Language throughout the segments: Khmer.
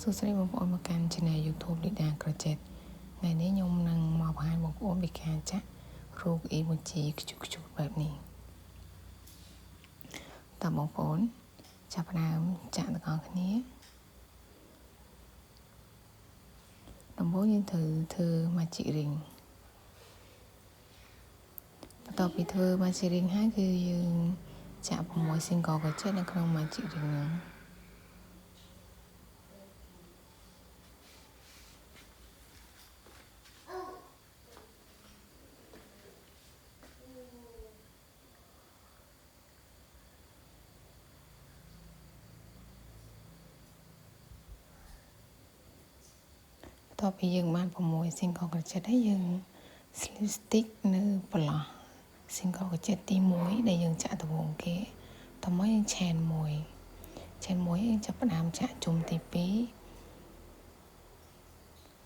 សួស្តីបងប្អូនមកកាន់ Channel YouTube លីដាក្រចេតថ្ងៃនេះខ្ញុំនឹងមកបង្ហាញបងប្អូនពីការចាក់រូប emoji ខ្ជុកបែបនេះតើបងប្អូនចាប់ផ្ដើមចាក់ទាំងអស់គ្នាដំបូងយើងត្រូវធ្វើ magic ring បន្ទាប់ពីធ្វើ magic ring ហើយគឺយើងចាក់6 single crochet នៅក្នុង magic ring ហ្នឹងបន្ទាប់ពីយើងបាន6 single crochet ហើយយើង slip stitch នៅប្រឡោះ single crochet ទី1ដែលយើងចាក់ដំបូងគេតោះមកយើងchain 1យើងចាប់ផ្ដើមចាក់ជុំទី2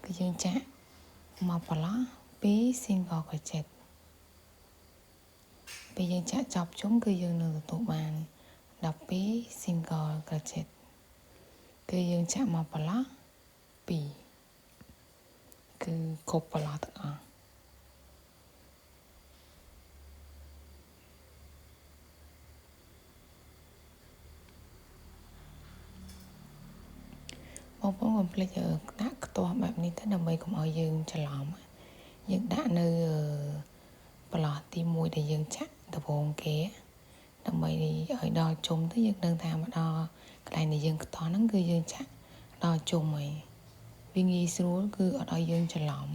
គឺយើងចាក់មកប្រឡោះ2 single crochet ពេលយើងចាក់ចប់ជុំគឺយើងនឹងទទួលបាន12 single crochet គឺយើងចាក់មកប្រឡោះ2គឺគ្រប់ប្រឡោះទាំងអស់បងប្អូនកុំភ្លេចដាក់ខ្ទាស់បែបនេះទៅដើម្បីកុំឲ្យយើងច្រឡំយើងដាក់នៅប្រឡោះទី1ដែលយើងចាក់ដំបូងគេដើម្បីឲ្យដល់ជុំទៅយើងដឹងថាមកដល់កន្លែងដែលយើងខ្ទាស់ហ្នឹងគឺយើងចាក់ដល់ជុំហើយវាងាយស្រួលគឺអត់ឲ្យយើងច្រឡំ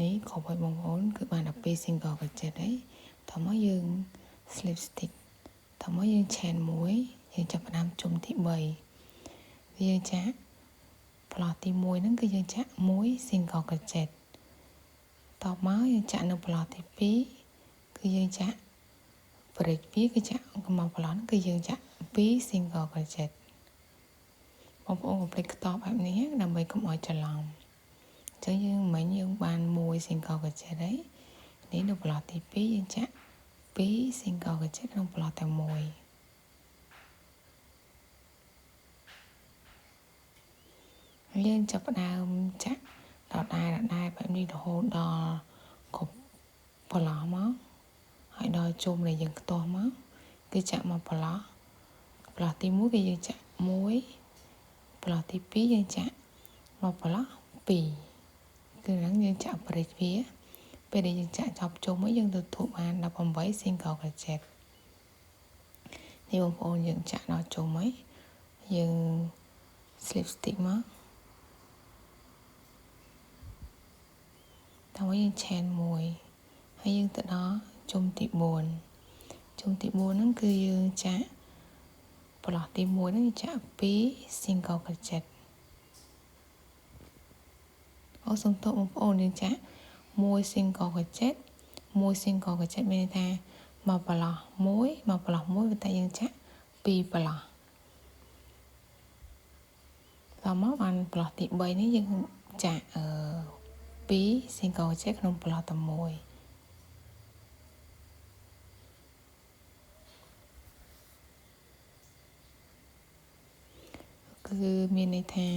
នេះគ្រប់ឲ្យបងប្អូនគឺបាន12 single crochet ហើយតោះមកយើង slip stitch តោះមកយើង chain 1យើងចាប់ផ្ដើមជុំទី3យើងចាក់ប្រឡោះទី1ហ្នឹងគឺយើងចាក់1 single crochet តបមកយើងចាក់នៅប្រឡោះទី2គឺយើងចាក់ break វាគឺចាក់មកប្រឡោះហ្នឹងគឺយើងចាក់2 single crochet បងប្អូនកុំភ្លេចខ្ទាស់បែបនេះដើម្បីកុំឲ្យច្រឡំអញ្ចឹងយើងមិញយើងបាន1 single crochet ហើយនេះនៅប្រឡោះទី2យើងចាក់2 single crochet ក្នុងប្រឡោះតែមួយយើងចាប់ផ្ដើមចាក់ដដែលបែបនេះរហូតដល់គ្រប់ប្រឡោះមកហើយដល់ជុំដែលយើងខ្ទាស់មកគឺចាក់មកប្រឡោះទី1គឺយើងចាក់1ប្រឡោះទី2យើងចាក់មកប្រឡោះ2គឺហ្នឹងយើងចាក់ break វាពេលដែលយើងចាក់ចប់ជុំហើយយើងទទួលបាន18 single crochet នេះបងប្អូនយើងចាក់ដល់ជុំហើយយើង slip stitch មកតើយើង chain 1ហើយយើងទៅដល់ជុំទី4ជុំទី4ហ្នឹងគឺយើងចាក់ប្រឡោះទី1ហ្នឹងចាក់2 single crochet អូសូមទោសបងប្អូនយើងចាក់1 single crochet 1 single crochet មានន័យថាមកប្រឡោះ1មកប្រឡោះ1ប៉ុន្តែយើងចាក់2ប្រឡោះដល់មកបានប្រឡោះទី3នេះយើងចាក់2 single crochet ក្នុងប្រឡោះតែមួយគឺមានន័យថា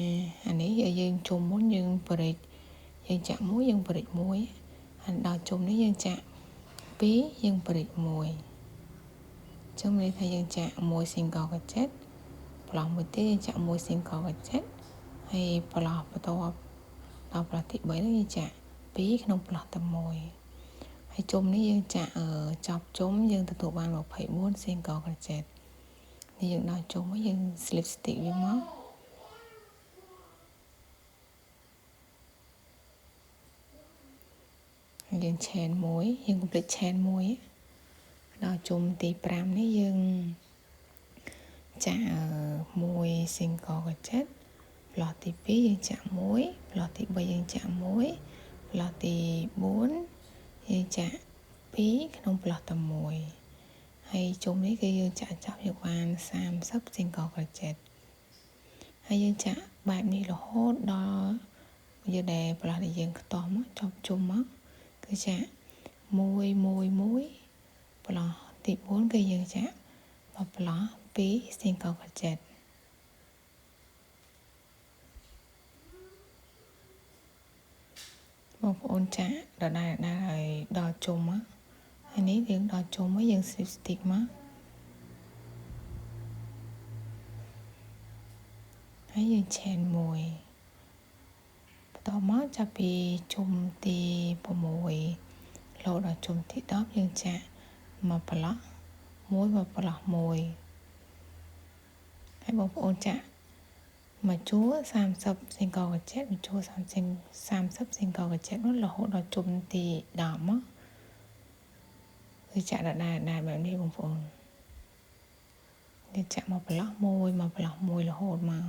អានេះយើងជុំមុនយើង break យើងចាក់1យើង break 1ហើយដល់ជុំនេះយើងចាក់2យើង break 1ចឹងមានន័យថាយើងចាក់1 single crochet ប្រឡោះមួយទៀតយើងចាក់1 single crochet ហើយប្រឡោះបន្ទាប់ដល់ប្រឡោះទី3នេះយើងចាក់2ក្នុងប្រឡោះតែមួយហើយជុំនេះយើងចាក់ចប់ជុំយើងទទួលបាន24 single crochet នេះយើងដល់ជុំហើយយើង slip stitch វាមកយើង chain 1យើង complete chain 1ដល់ជុំទី5នេះយើងចាក់1 single crochet ប្រឡោះទី2យើងចាក់1ប្រឡោះទី3យើងចាក់1ប្រឡោះទី4យើងចាក់2ក្នុងប្រឡោះតែមួយហើយជុំនេះគឺយើងចាក់ចាប់យកបាន30 single crochet ហើយយើងចាក់បែបនេះរហូតដល់យើងដែលប្រឡោះដែលយើងខ្ទាស់មកចប់ជុំមកគឺចាក់ 1 ប្លោះទី4គឺយើងចាក់1ប្លោះ2 single crochet បងប្អូនចាក់ដដែលឲ្យដល់ជុំហើយនេះយើងដល់ជុំហើយយើង slip stitch មកហើយយើង chain 1បន្តមកចាប់ពីជុំទី6រហូតដល់ជុំទី10យើងចាក់1ប្លោះ1ប្លោះ1ហើយបងប្អូនចាក់មកជួរ30 single crochet មកជួរ30 single crochet នោះរហូតដល់ជុំទី10មកគឺចាក់ដដែលបែបនេះបងប្អូនយើងចាក់1ប្លោះ1ប្លោះ1រហូតមក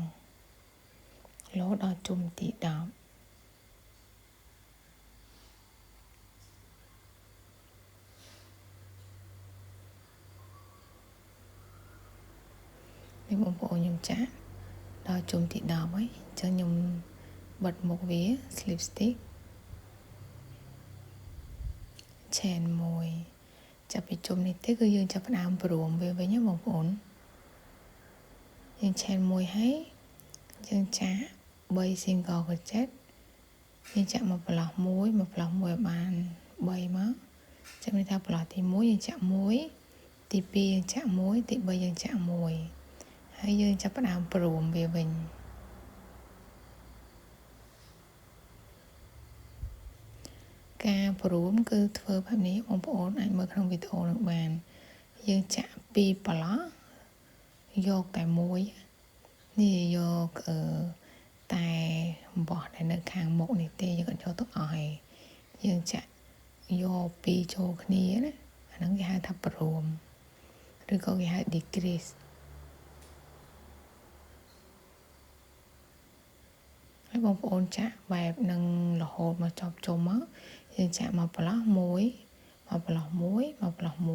ដល់ជុំទី10នេះបងប្អូនខ្ញុំចាក់ដល់ជុំទី10ហើយអញ្ចឹងខ្ញុំបិទមុខវា slip stitch chain 1ចាប់ពីជុំនេះទៅគឺយើងចាប់ផ្ដើមព្រមវាវិញណាបងប្អូនយើង chain 1ហើយយើងចាក់3 single crochet យើងចាក់1ប្លោះ1ប្លោះ1ឲ្យបាន3មកចាំនេះថាប្លោះទី1យើងចាក់1ទី2យើងចាក់1ទី3យើងចាក់1ហើយយើងចាប់ផ្ដើមព្រមវាវិញការព្រមគឺធ្វើបែបនេះបងប្អូនអាចមើលក្នុងវីដេអូនឹងបានយើងចាក់2ប្លោះយកតែមួយនេះយកតែអំបោះដែលនៅខាងមុខនេះទេយើងអត់យកទៅអស់ឯងយើងចាក់យក2ចូលគ្នាណាអាហ្នឹងគេហៅថាព្រមឬក៏គេហៅ decrease ហើយបងប្អូនចាក់បែបនឹងរហូតមកចប់ជុំមកយើងចាក់1ប្លោះ1ប្លោះ1ប្លោះ1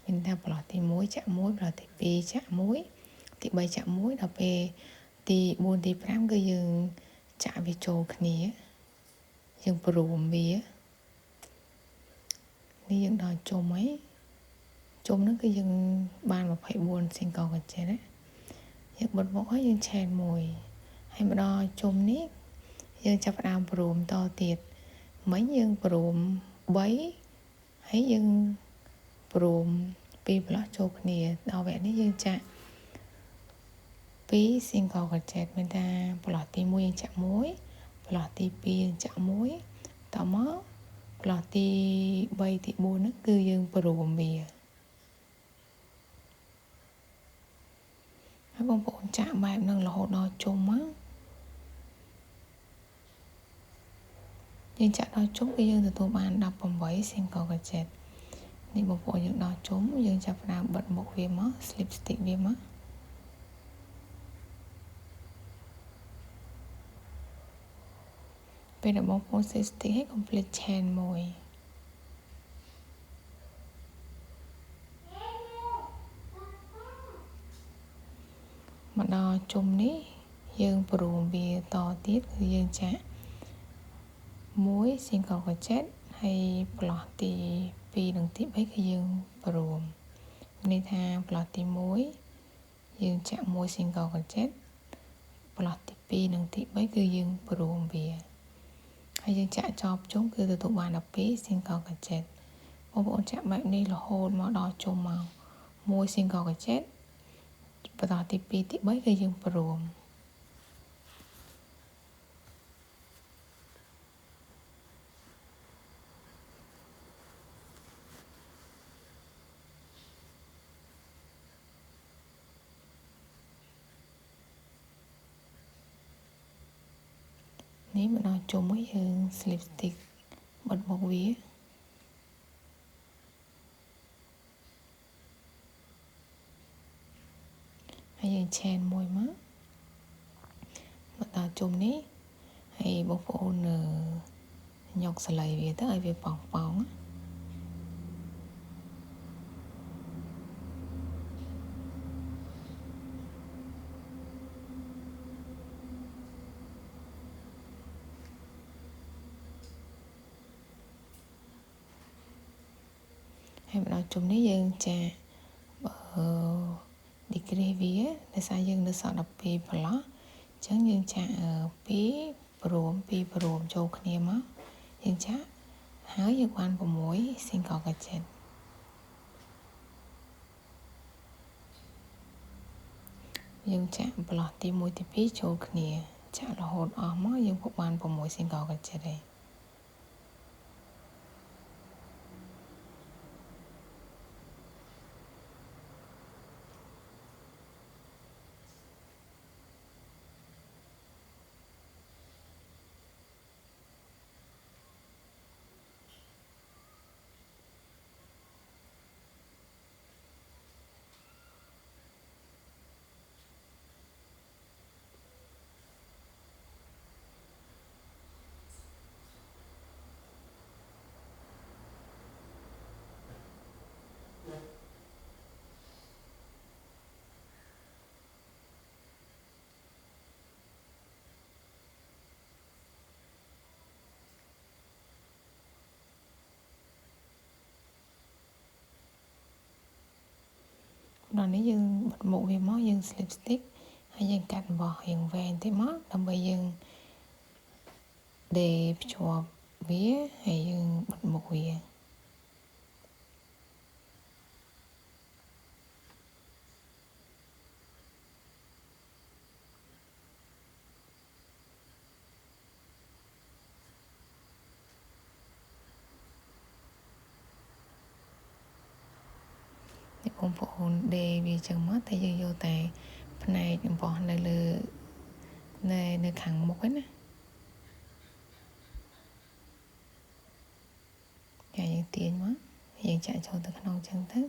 មានថាប្លោះទី1ចាក់1ប្លោះទី2ចាក់1ទី3ចាក់1ដល់ពេលទី4ទី5គឺយើងចាក់វាចូលគ្នាយើងព្រមវានេះយើងដល់ជុំហើយជុំហ្នឹងគឺយើងបាន24 single crochet ណាយើងបិទមុខហើយយើង chain 1ហើយមកដល់ជុំនេះយើងចាប់ផ្ដើមព្រមតទៀតមិញយើងព្រម3ហើយយើងព្រម2ប្លោះចូលគ្នាដល់វគ្គនេះយើងចាក់2 single crochet មានថាប្លោះទី1យើងចាក់1ប្លោះទី2យើងចាក់1តមកប្លោះទី3ទី4ហ្នឹងគឺយើងព្រមវាហើយបងប្អូនចាក់បែបហ្នឹងរហូតដល់ជុំមកយើងចាក់ដល់ជុំគឺយើងទទួលបាន18 single crochet នេះបងប្អូនយើងដល់ជុំយើងចាប់ផ្ដើមបិទមុខវាមក slip stitch វាមកពេលដែលបងប្អូន slip stitch ឲ្យ complete chain 1មកដល់ជុំនេះយើងព្រមវាតទៀតគឺយើងចាក់1 single crochet ហើយប្លោះទី2និងទី3គឺយើងព្រមនេះថាប្លោះទី1យើងចាក់1 single crochet ប្លោះទី2និងទី3គឺយើងព្រមវាហើយយើងចាក់ចប់ជុំគឺទទួលបាន12 single crochet បងប្អូនចាក់បែបនេះរហូតមកដល់ជុំមក1 single crochet បន្តទី2ទី3គឺយើងព្រមនេះមកដល់ជុំមួយយើង slip stitch បិទមុខវាហើយយើង chain មួយមកដល់ជុំនេះហើយបងប្អូនយកសលៃវាទៅឲ្យវាប៉ោង ហើយម្ដងជុំនេះយើងចាdegree វាដោយសារយើងនៅសល់12ប្រឡោះអញ្ចឹងយើងចាក់2ព្រមចូលគ្នាមកយើងចាក់ហើយយើងបាន6 single gadget យើងចាក់ប្រឡោះទី1ទី2ចូលគ្នាចាក់រហូតអស់មកយើងពុកបាន6 single gadget ទេដល់នេះយើងបិទមុខវាមកយើង slip stick ហើយយើងកាត់អំបោះរៀងវែងតិចមកដើម្បីយើងដេរភ្ជាប់វាហើយយើងបិទមុខវាបងប្អូនដេរវាចឹងមកតែយើងយកតែផ្នែកអំបោះនៅលើនៅខាងមុខហ្នឹងណាចាយើងទាញមកយើងចាក់ចូលទៅក្នុងចឹងទៅ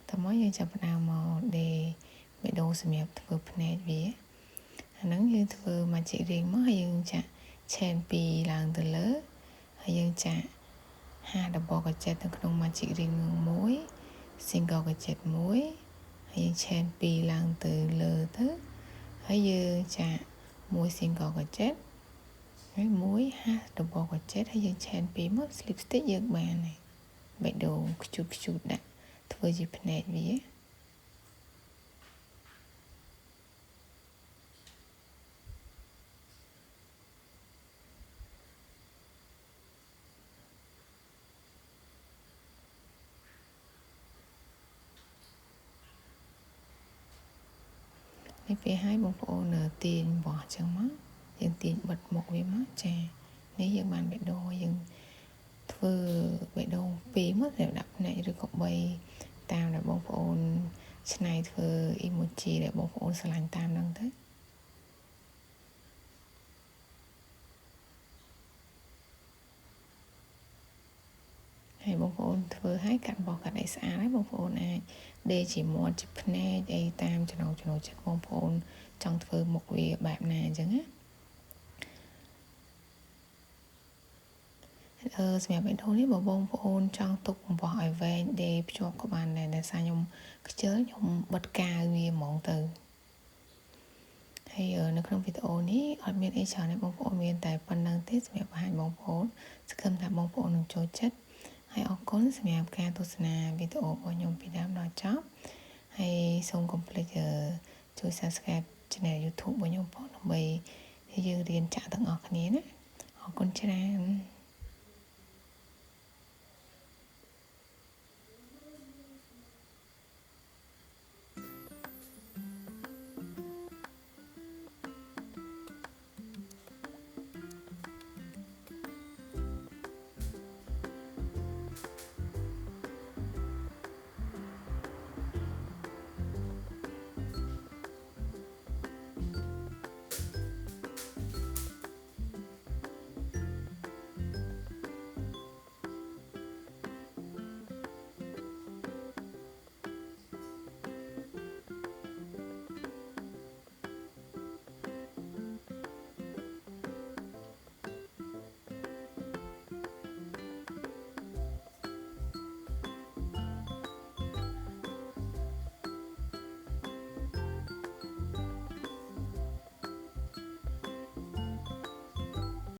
តើមកយើងចាប់ផ្ដើមមកដេរបេះដូងសម្រាប់ធ្វើភ្នែកវាអាហ្នឹងយើងធ្វើ magic ring មកហើយយើងចាក់ chain 2ឡើងទៅលើហើយយើងចាក់5 double crochet នៅក្នុង magic ring 1 single crochet 1ហើយយើង chain 2ឡើងទៅលើទៅហើយយើងចាក់1 single crochet ហើយ1 half double crochet ហើយយើង chain 2មក slip stitch យើងបានហើយបេះដូងខ្ជូតដាក់ធ្វើជាភ្នែកវានេះពេលឲ្យបងប្អូនទាញបោះចឹងមកយើងទាញបិទមុខវាមកចានេះយើងបានបេះដូងយើងធ្វើបេះដូង2មកសម្រាប់ដាក់ភ្នែកឬក៏3តាមដែលបងប្អូនច្នៃធ្វើ emoji ដែលបងប្អូនស្រឡាញ់តាមហ្នឹងទៅហើយបងប្អូនធ្វើឲ្យកាត់បោះកាត់អីស្អាតហើយបងប្អូនអាចដេរជាមាត់ជាភ្នែកអីតាមចំណូលចិត្តបងប្អូនចង់ធ្វើមុខវាបែបណាអញ្ចឹងណាសម្រាប់វីដេអូនេះបើបងប្អូនចង់ទុកបំផុសឲ្យវែងដេរភ្ជាប់ក៏បានដែរដោយសារខ្ញុំខ្ជិលខ្ញុំបិទកាវវាហ្មងទៅហើយនៅក្នុងវីដេអូនេះអត់មានអីច្រើនទេបងប្អូនមានតែប៉ុណ្្នឹងទេសម្រាប់បង្ហាញបងប្អូនសង្ឃឹមថាបងប្អូននឹងចូលចិត្តហើយអរគុណសម្រាប់ការទស្សនាវីដេអូរបស់ខ្ញុំពីដើមដល់ចប់ហើយសូមកុំភ្លេចជួយ Subscribe Channel YouTube របស់ខ្ញុំផងដើម្បីយើងរៀនចាក់ទាំងអស់គ្នាណាអរគុណច្រើន